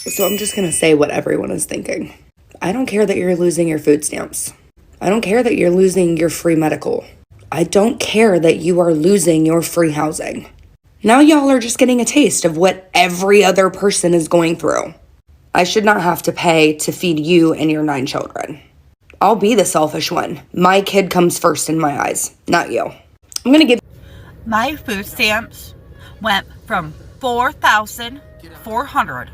So I'm just going to say what everyone is thinking. I don't care that you're losing your food stamps. I don't care that you're losing your free medical. I don't care that you are losing your free housing. Now y'all are just getting a taste of what every other person is going through. I should not have to pay to feed you and your 9 children. I'll be the selfish one. My kid comes first in my eyes, not you. I'm going to give... My food stamps went from $4,400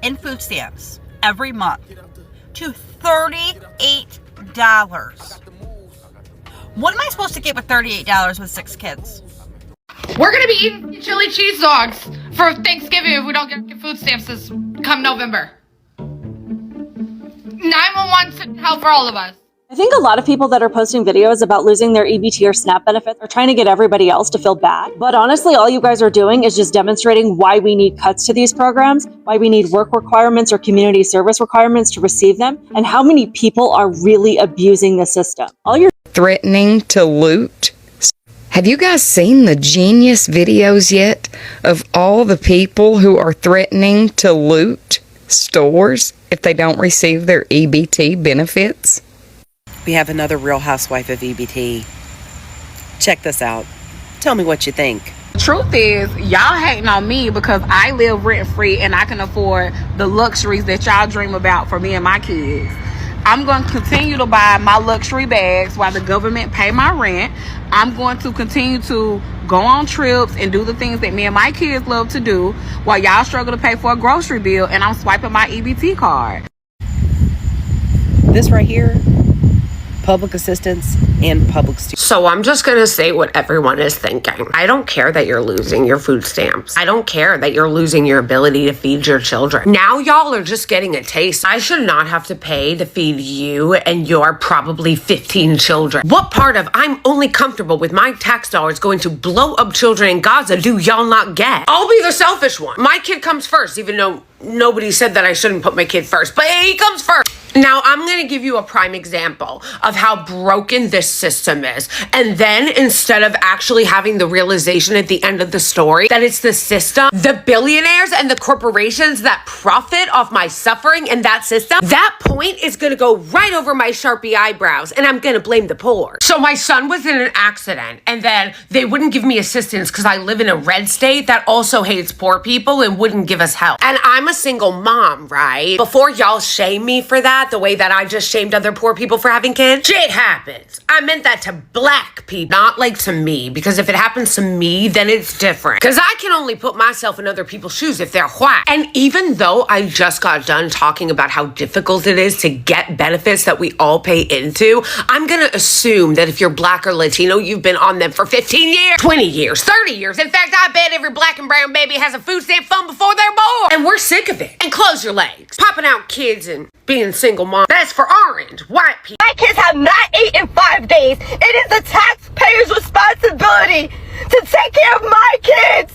in food stamps every month to $38. What am I supposed to get with $38 with 6 kids? We're gonna be eating chili cheese dogs for Thanksgiving if we don't get food stamps this come November. 911 sent help for all of us. I think a lot of people that are posting videos about losing their EBT or SNAP benefits are trying to get everybody else to feel bad. But honestly, all you guys are doing is just demonstrating why we need cuts to these programs, why we need work requirements or community service requirements to receive them, and how many people are really abusing the system. All you're threatening to loot. Have you guys seen the genius videos yet of all the people who are threatening to loot stores if they don't receive their EBT benefits? We have another Real Housewife of EBT. Check this out. Tell me what you think. Truth is, y'all hating on me because I live rent free and I can afford the luxuries that y'all dream about for me and my kids. I'm going to continue to buy my luxury bags while the government pay my rent. I'm going to continue to go on trips and do the things that me and my kids love to do while y'all struggle to pay for a grocery bill and I'm swiping my EBT card. This right here, public assistance and public students. So I'm just going to say what everyone is thinking. I don't care that you're losing your food stamps. I don't care that you're losing your ability to feed your children. Now y'all are just getting a taste. I should not have to pay to feed you and your probably 15 children. What part of I'm only comfortable with my tax dollars going to blow up children in Gaza do y'all not get? I'll be the selfish one. My kid comes first, even though nobody said that I shouldn't put my kid first, but he comes first. Now, I'm going to give you a prime example of how broken this system is. And then instead of actually having the realization at the end of the story that it's the system, the billionaires and the corporations that profit off my suffering in that system, that point is going to go right over my Sharpie eyebrows and I'm going to blame the poor. So my son was in an accident and then they wouldn't give me assistance because I live in a red state that also hates poor people and wouldn't give us help. And I'm a single mom, right? Before y'all shame me for that, the way that I just shamed other poor people for having kids, shit happens. I meant that to black people, not like to me, because if it happens to me, then it's different. Because I can only put myself in other people's shoes if they're white. And even though I just got done talking about how difficult it is to get benefits that we all pay into, I'm gonna assume that if you're black or Latino, you've been on them for 15 years, 20 years, 30 years. In fact, I bet every black and brown baby has a food stamp fund before they're born. And we're sick of it. And close your legs. Popping out kids and being single mom. That's for orange, white people. My kids have not eaten in 5 days. It is the taxpayer's responsibility to take care of my kids.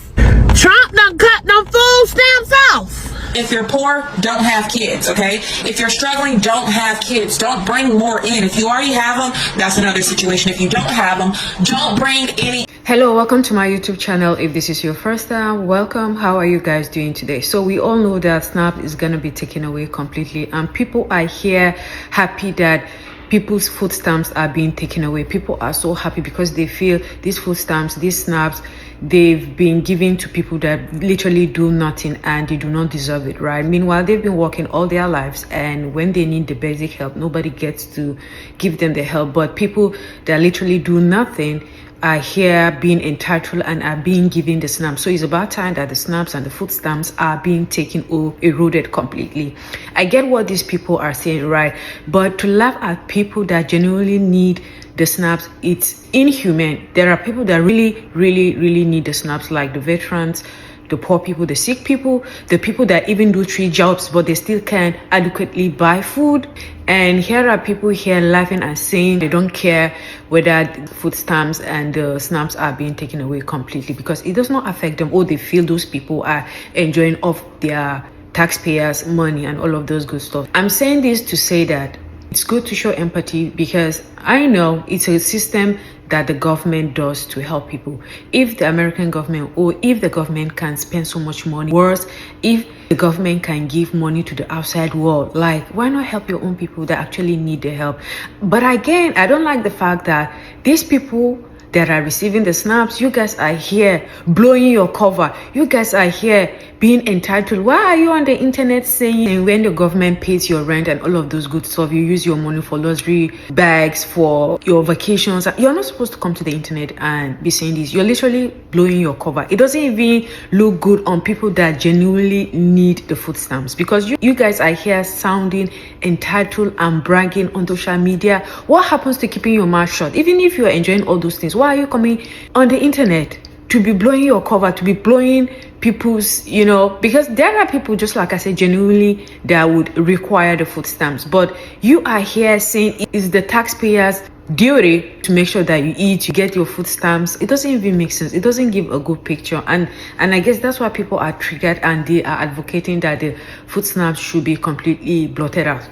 Trump done cut no food stamps off. If you're poor, don't have kids, okay? If you're struggling, don't have kids. Don't bring more in. If you already have them, that's another situation. If you don't have them, don't bring any. Hello, welcome to my YouTube channel. If this is your first time, welcome. How are you guys doing today? So we all know that SNAP is going to be taken away completely, and people are here happy that people's food stamps are being taken away. People are so happy because they feel these food stamps, these snaps, they've been given to people that literally do nothing and they do not deserve it, right? Meanwhile, they've been working all their lives, and when they need the basic help, nobody gets to give them the help. But people that literally do nothing are here being entitled and are being given the snaps. So it's about time that the snaps and the food stamps are being taken or eroded completely. I get what these people are saying, right? But to laugh at people that genuinely need the snaps, it's inhumane. There are people that really need the snaps, like the veterans, the poor people, the sick people, the people that even do 3 jobs but they still can't adequately buy food. And here are people here laughing and saying they don't care whether the food stamps and the snaps are being taken away completely because it does not affect them, or they feel those people are enjoying off their taxpayers' money and all of those good stuff. I'm saying this to say that It's good to show empathy because I know it's a system that the government does to help people. If the American government, or if the government can spend so much money, worse, if the government can give money to the outside world, like, why not help your own people that actually need the help? But again, I don't like the fact that these people that are receiving the snaps, you guys are here blowing your cover. You guys are here being entitled. Why are you on the internet saying when the government pays your rent and all of those good stuff, you use your money for luxury bags, for your vacations? You're not supposed to come to the internet and be saying this. You're literally blowing your cover. It doesn't even look good on people that genuinely need the food stamps, because you guys are here sounding entitled and bragging on social media. What happens to keeping your mouth shut? Even if you're enjoying all those things, why are you coming on the internet to be blowing your cover, to be blowing people's, because there are people, just like I said, genuinely that would require the food stamps, but you are here saying it's the taxpayers' duty to make sure that you eat, you get your food stamps. It doesn't even make sense. It doesn't give a good picture, and I guess that's why people are triggered and they are advocating that the food stamps should be completely blotted out.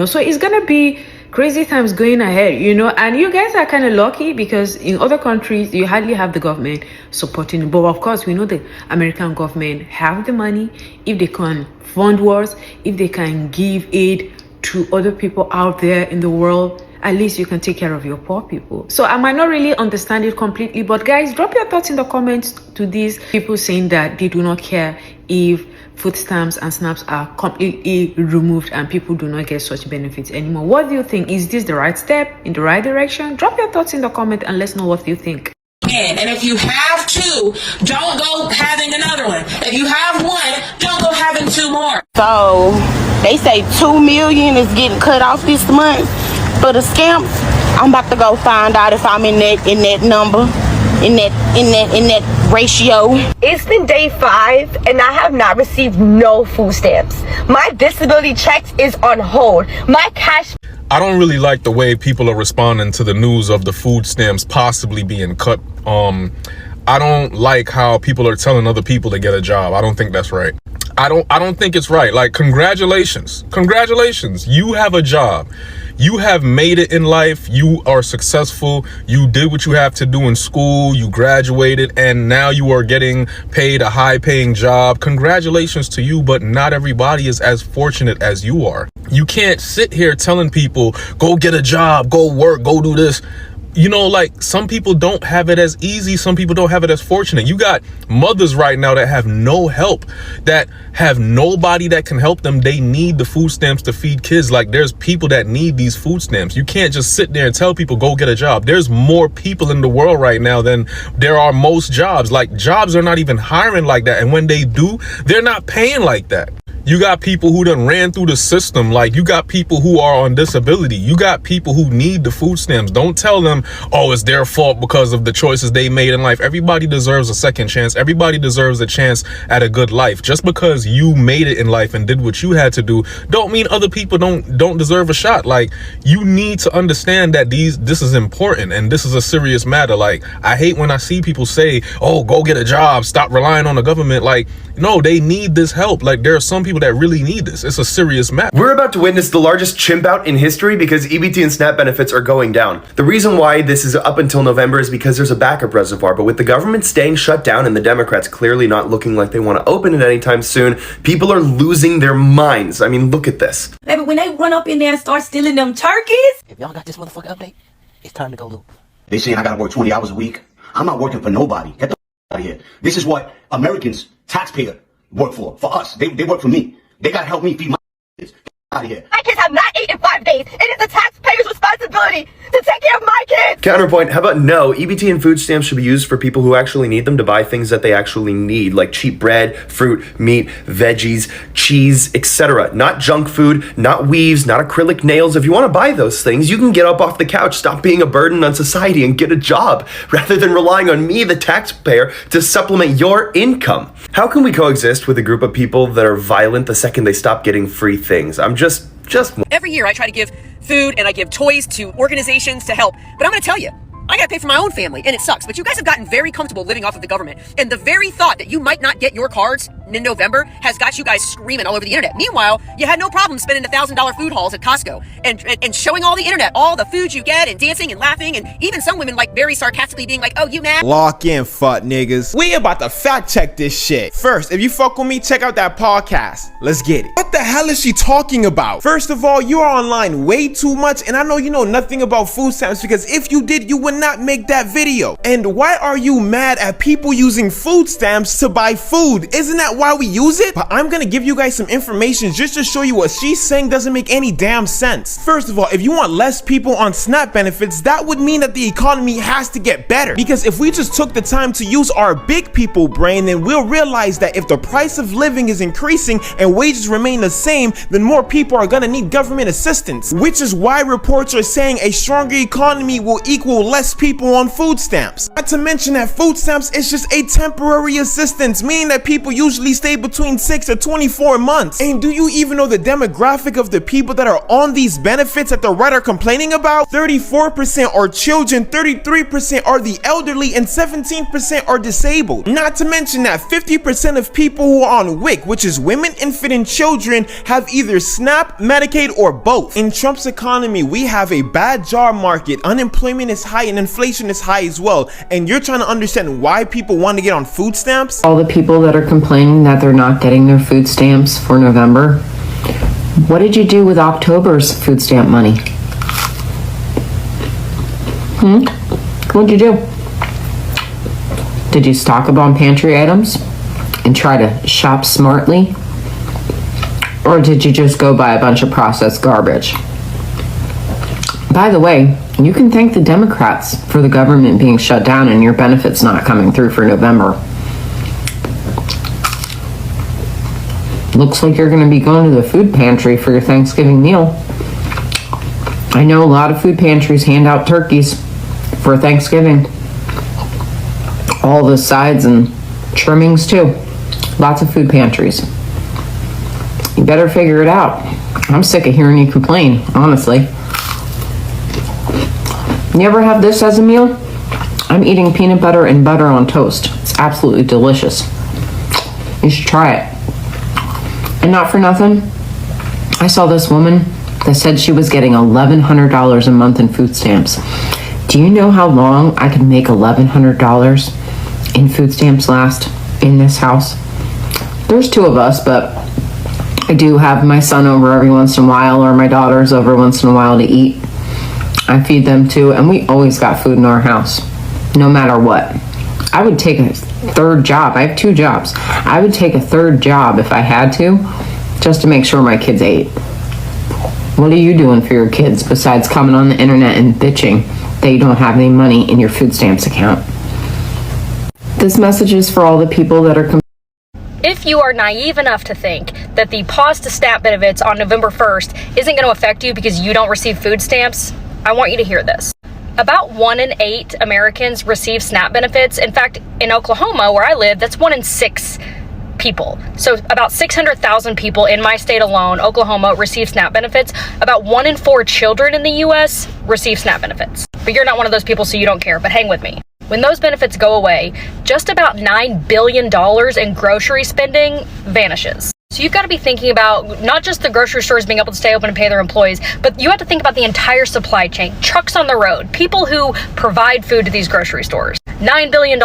So it's gonna be crazy times going ahead, and you guys are kind of lucky because in other countries you hardly have the government supporting it. But of course, we know the American government have the money. If they can fund wars, if they can give aid to other people out there in the world, at least you can take care of your poor people. So I might not really understand it completely, but guys, drop your thoughts in the comments to these people saying that they do not care if food stamps and snaps are completely removed and people do not get such benefits anymore. What do you think? Is this the right step in the right direction? Drop your thoughts in the comment and let's know what you think. And if you have two, don't go having another one. If you have one, don't go having two more. So they say 2 million is getting cut off this month for the scamps. I'm about to go find out if I'm in that number, in that ratio. It's been day 5 and I have not received no food stamps. My disability checks is on hold. My cash. I don't really like the way people are responding to the news of the food stamps possibly being cut. I don't like how people are telling other people to get a job. I don't think that's right. I don't think it's right. Like, congratulations. You have a job. You have made it in life. You are successful. You did what you have to do in school. You graduated and now you are getting paid a high paying job. Congratulations to you, but not everybody is as fortunate as you are. You can't sit here telling people, go get a job, go work, go do this. Like, some people don't have it as easy. Some people don't have it as fortunate. You got mothers right now that have no help, that have nobody that can help them. They need the food stamps to feed kids. Like, there's people that need these food stamps. You can't just sit there and tell people, go get a job. There's more people in the world right now than there are most jobs. Like, jobs are not even hiring like that. And when they do, they're not paying like that. You got people who done ran through the system. Like, you got people who are on disability. You got people who need the food stamps. Don't tell them, oh, it's their fault because of the choices they made in life. Everybody deserves a second chance. Everybody deserves a chance at a good life. Just because you made it in life and did what you had to do, don't mean other people don't deserve a shot. Like, you need to understand that this is important and this is a serious matter. Like, I hate when I see people say, oh, go get a job, stop relying on the government. Like, no, they need this help. Like, there are some people that really need this. It's a serious matter. We're about to witness the largest chimp out in history because EBT and SNAP benefits are going down. The reason why this is up until November is because there's a backup reservoir, but with the government staying shut down and the Democrats clearly not looking like they want to open it anytime soon, people are losing their minds. I mean, look at this. Baby, when they run up in there and start stealing them turkeys. If y'all got this motherfucker update, it's time to go loop. They saying I gotta work 20 hours a week. I'm not working for nobody. Get the out of here. This is what Americans, taxpayer, work for us. They work for me. They gotta help me feed my kids. Out of here. My kids have not eaten in 5 days. It is the taxpayer's responsibility to take care of my kids. Counterpoint, how about no? EBT and food stamps should be used for people who actually need them to buy things that they actually need, like cheap bread, fruit, meat, veggies, cheese, etc. Not junk food, not weaves, not acrylic nails. If you want to buy those things, you can get up off the couch, stop being a burden on society, and get a job, rather than relying on me, the taxpayer, to supplement your income. How can we coexist with a group of people that are violent the second they stop getting free things? I'm just Every year I try to give food and I give toys to organizations to help, but I'm going to tell you, I I gotta pay for my own family, and it sucks. But you guys have gotten very comfortable living off of the government, and the very thought that you might not get your cards in November has got you guys screaming all over the internet. Meanwhile, you had no problem spending $1,000 food hauls at Costco and showing all the internet all the food you get and dancing and laughing, and even some women like very sarcastically being like, "Oh, you mad?" Lock in, fuck niggas. We about to fact check this shit. First, if you fuck with me, check out that podcast. Let's get it. What the hell is she talking about? First of all, you are online way too much, and I know you know nothing about food stamps, because if you did, you would not make that video. And why are you mad at people using food stamps to buy food? Isn't that why we use it? But I'm gonna give you guys some information just to show you what she's saying doesn't make any damn sense. First of all, if you want less people on SNAP benefits, that would mean that the economy has to get better. Because if we just took the time to use our big people brain, then we'll realize that if the price of living is increasing and wages remain the same, then more people are gonna need government assistance. Which is why reports are saying a stronger economy will equal less people on food stamps. Not to mention that food stamps is just a temporary assistance, meaning that people usually stay between 6 to 24 months. And do you even know the demographic of the people that are on these benefits that the right are complaining about? 34% are children, 33% are the elderly, and 17% are disabled. Not to mention that 50% of people who are on WIC, which is women, infant, and children, have either SNAP, Medicaid, or both. In Trump's economy, we have a bad job market, unemployment is high, and inflation is high as well. And you're trying to understand why people want to get on food stamps? All the people that are complaining that they're not getting their food stamps for November, what did you do with October's food stamp money? What'd you do? Did you stock up on pantry items and try to shop smartly? Or did you just go buy a bunch of processed garbage? By the way, you can thank the Democrats for the government being shut down and your benefits not coming through for November. Looks like you're going to be going to the food pantry for your Thanksgiving meal. I know a lot of food pantries hand out turkeys for Thanksgiving. All the sides and trimmings too. Lots of food pantries. You better figure it out. I'm sick of hearing you complain, honestly. You ever have this as a meal? I'm eating peanut butter and butter on toast. It's absolutely delicious. You should try it. And not for nothing, I saw this woman that said she was getting $1,100 a month in food stamps. Do you know how long I could make $1,100 in food stamps last in this house? There's two of us, but I do have my son over every once in a while, or my daughters over once in a while to eat. I feed them too, and we always got food in our house, no matter what. I would take a third job. I have two jobs. I would take a third job if I had to, just to make sure my kids ate. What are you doing for your kids besides coming on the internet and bitching that you don't have any money in your food stamps account? This message is for all the people that are If you are naive enough to think that the pause to SNAP benefits on November 1st isn't going to affect you because you don't receive food stamps, I want you to hear this. About 1 in 8 Americans receive SNAP benefits. In fact, in Oklahoma, where I live, that's 1 in 6 people. So about 600,000 people in my state alone, Oklahoma, receive SNAP benefits. About 1 in 4 children in the U.S. receive SNAP benefits. But you're not one of those people, so you don't care, but hang with me. When those benefits go away, just about $9 billion in grocery spending vanishes. So you've got to be thinking about not just the grocery stores being able to stay open and pay their employees, but you have to think about the entire supply chain, trucks on the road, people who provide food to these grocery stores. $9 billion.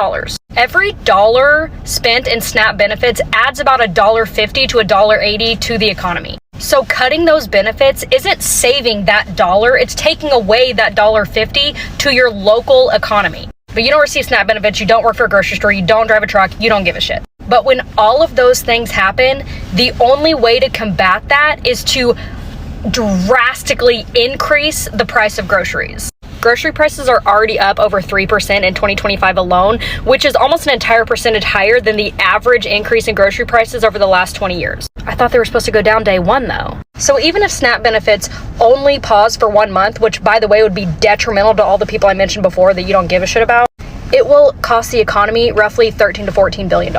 Every dollar spent in SNAP benefits adds about $1.50 to $1.80 to the economy. So cutting those benefits isn't saving that dollar, it's taking away that $1.50 to your local economy. But you don't receive SNAP benefits, you don't work for a grocery store, you don't drive a truck, you don't give a shit. But when all of those things happen, the only way to combat that is to drastically increase the price of groceries. Grocery prices are already up over 3% in 2025 alone, which is almost an entire percentage higher than the average increase in grocery prices over the last 20 years. I thought they were supposed to go down day one though. So even if SNAP benefits only pause for 1 month, which by the way would be detrimental to all the people I mentioned before that you don't give a shit about, it will cost the economy roughly $13 to $14 billion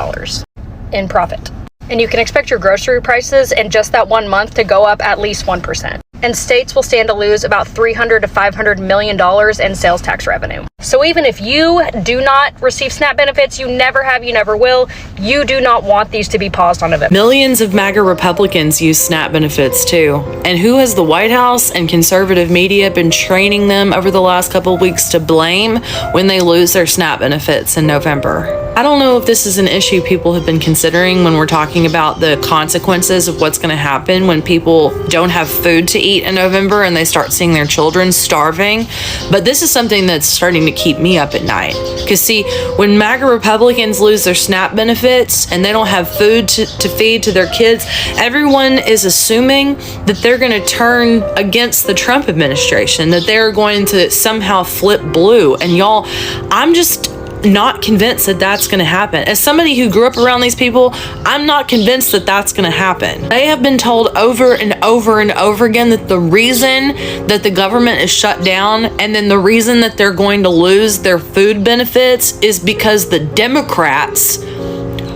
in profit. And you can expect your grocery prices in just that 1 month to go up at least 1%. And states will stand to lose about $300 to $500 million in sales tax revenue. So even if you do not receive SNAP benefits, you never have, you never will, you do not want these to be paused on November. Millions of MAGA Republicans use SNAP benefits too. And who has the White House and conservative media been training them over the last couple of weeks to blame when they lose their SNAP benefits in November? I don't know if this is an issue people have been considering when we're talking about the consequences of what's going to happen when people don't have food to eat in November and they start seeing their children starving. But this is something that's starting to keep me up at night. Because see, when MAGA Republicans lose their SNAP benefits and they don't have food to feed to their kids, everyone is assuming that they're going to turn against the Trump administration, that they're going to somehow flip blue. And y'all, I'm just not convinced that that's going to happen. As somebody who grew up around these people, I'm not convinced that that's going to happen. They have been told over and over and over again that the reason that the government is shut down and then the reason that they're going to lose their food benefits is because the Democrats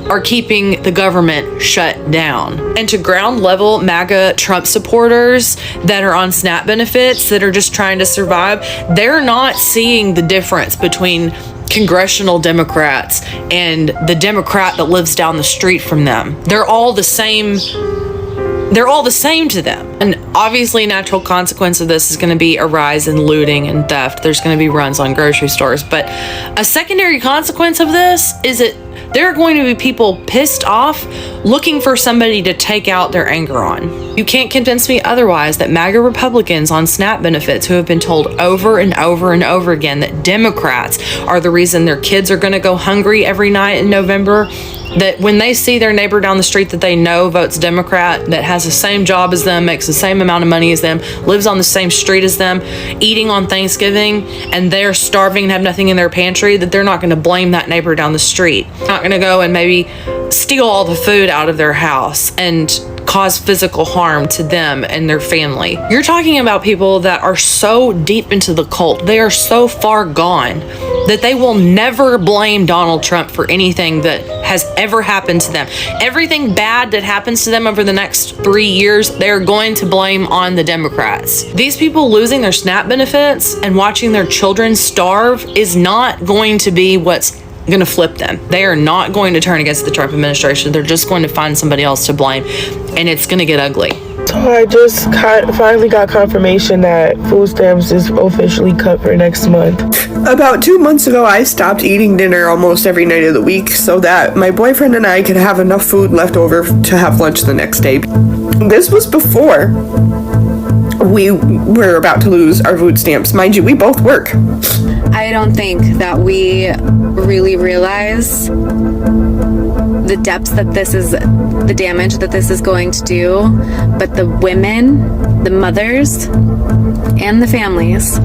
are keeping the government shut down. And to ground level MAGA Trump supporters that are on SNAP benefits that are just trying to survive, they're not seeing the difference between congressional Democrats and the Democrat that lives down the street from them. They're all the same. They're all the same to them. And obviously a natural consequence of this is going to be a rise in looting and theft. There's going to be runs on grocery stores. But a secondary consequence of this is that there are going to be people pissed off looking for somebody to take out their anger on. You can't convince me otherwise that MAGA Republicans on SNAP benefits who have been told over and over and over again that Democrats are the reason their kids are going to go hungry every night in November, that when they see their neighbor down the street that they know votes Democrat, that has the same job as them, makes the same amount of money as them, lives on the same street as them, eating on Thanksgiving, and they're starving and have nothing in their pantry, that they're not going to blame that neighbor down the street. Not going to go and maybe steal all the food out of their house and cause physical harm to them and their family. You're talking about people that are so deep into the cult, they are so far gone that they will never blame Donald Trump for anything that has ever happened to them. Everything bad that happens to them over the next 3 years, they're going to blame on the Democrats. These people losing their SNAP benefits and watching their children starve is not going to be what's going to flip them. They are not going to turn against the Trump administration. They're just going to find somebody else to blame, and it's going to get ugly. So I just finally got confirmation that food stamps is officially cut for next month. About 2 months ago, I stopped eating dinner almost every night of the week so that my boyfriend and I could have enough food left over to have lunch the next day. This was before we were about to lose our food stamps. Mind you, we both work. I don't think that we really realize the depths that this is, the damage that this is going to do, but the women, the mothers, and the families,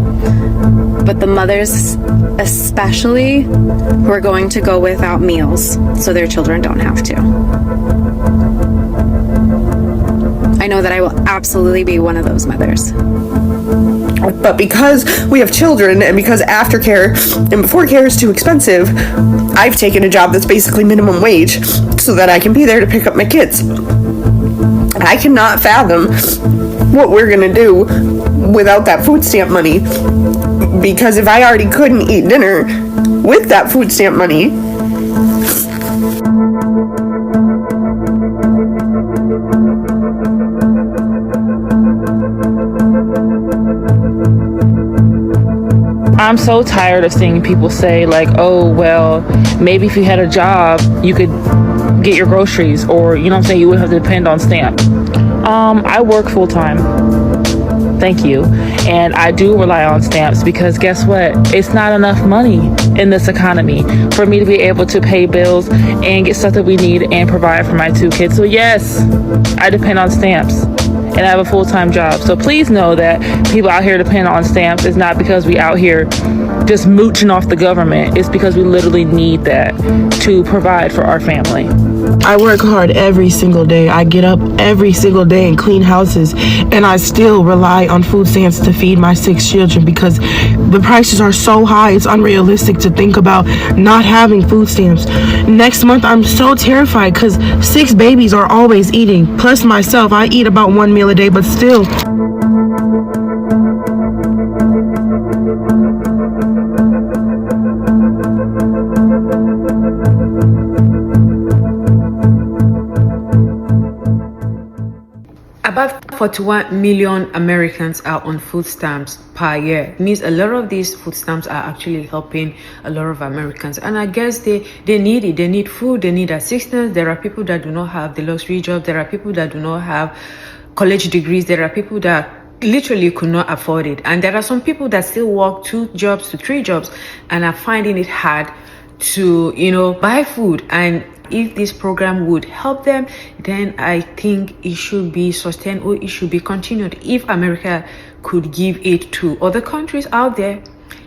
but the mothers especially, who are going to go without meals so their children don't have to. I know that I will absolutely be one of those mothers. But because we have children and because aftercare and before care is too expensive, I've taken a job that's basically minimum wage so that I can be there to pick up my kids. I cannot fathom what we're gonna do without that food stamp money, because if I already couldn't eat dinner with that food stamp money, I'm so tired of seeing people say like, oh, well, maybe if you had a job, you could get your groceries, or, you know what I'm saying, you wouldn't have to depend on SNAP. I work full time. Thank you. And I do rely on stamps because guess what? It's not enough money in this economy for me to be able to pay bills and get stuff that we need and provide for my 2 kids. So yes, I depend on stamps. And I have a full-time job. So please know that people out here depend on stamps. It's not because we out here just mooching off the government. It's because we literally need that to provide for our family. I work hard every single day. I get up every single day and clean houses, and I still rely on food stamps to feed my 6 children because the prices are so high. It's unrealistic to think about not having food stamps. Next month, I'm so terrified because 6 babies are always eating. Plus myself, I eat about 1 meal a day, but still. About 41 million Americans are on food stamps per year. It means a lot of these food stamps are actually helping a lot of Americans. And I guess they need it. They need food. They need assistance. There are people that do not have the luxury job. There are people that do not have college degrees. There are people that literally could not afford it. And there are some people that still work 2 jobs to 3 jobs and are finding it hard to, buy food. And if this program would help them, then I think it should be sustained or it should be continued. If America could give it to other countries out there,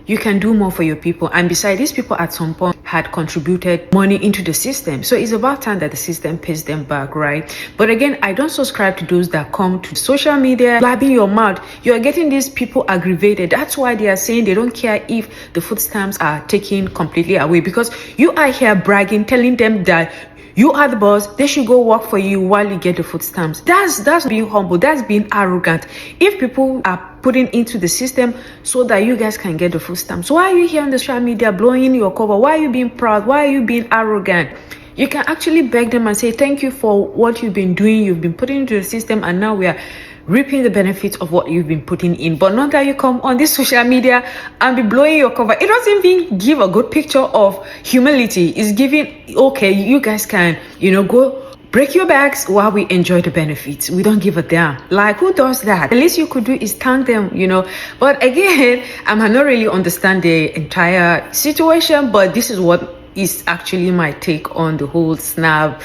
you can do more for your people. And besides, these people at some point had contributed money into the system. So it's about time that the system pays them back, right? But again, I don't subscribe to those that come to social media blabbing your mouth. You're getting these people aggravated. That's why they are saying they don't care if the food stamps are taken completely away, because you are here bragging, telling them that you are the boss, they should go work for you while you get the food stamps. That's being humble, that's being arrogant. If people are putting into the system so that you guys can get the food stamps, why are you here on the social media blowing your cover? Why are you being proud? Why are you being arrogant? You can actually beg them and say, thank you for what you've been doing. You've been putting into the system, and now we are reaping the benefits of what you've been putting in. But not that you come on this social media and be blowing your cover. It doesn't even give a good picture of humility. It's giving, okay, you guys can, go break your backs while we enjoy the benefits. We don't give a damn. Like, who does that? The least you could do is thank them, But again, I might not really understand the entire situation, but this is what is actually my take on the whole SNAP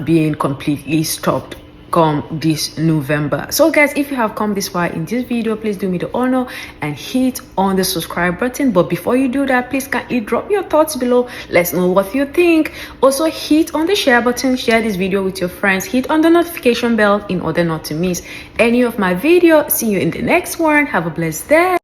being completely stopped come this November. So guys, if you have come this far in this video, please do me the honor and hit on the subscribe button. But before you do that, please kindly drop your thoughts below. Let's know what you think. Also hit on the share button, share this video with your friends, hit on the notification bell in order not to miss any of my video. See you in the next one. Have a blessed day.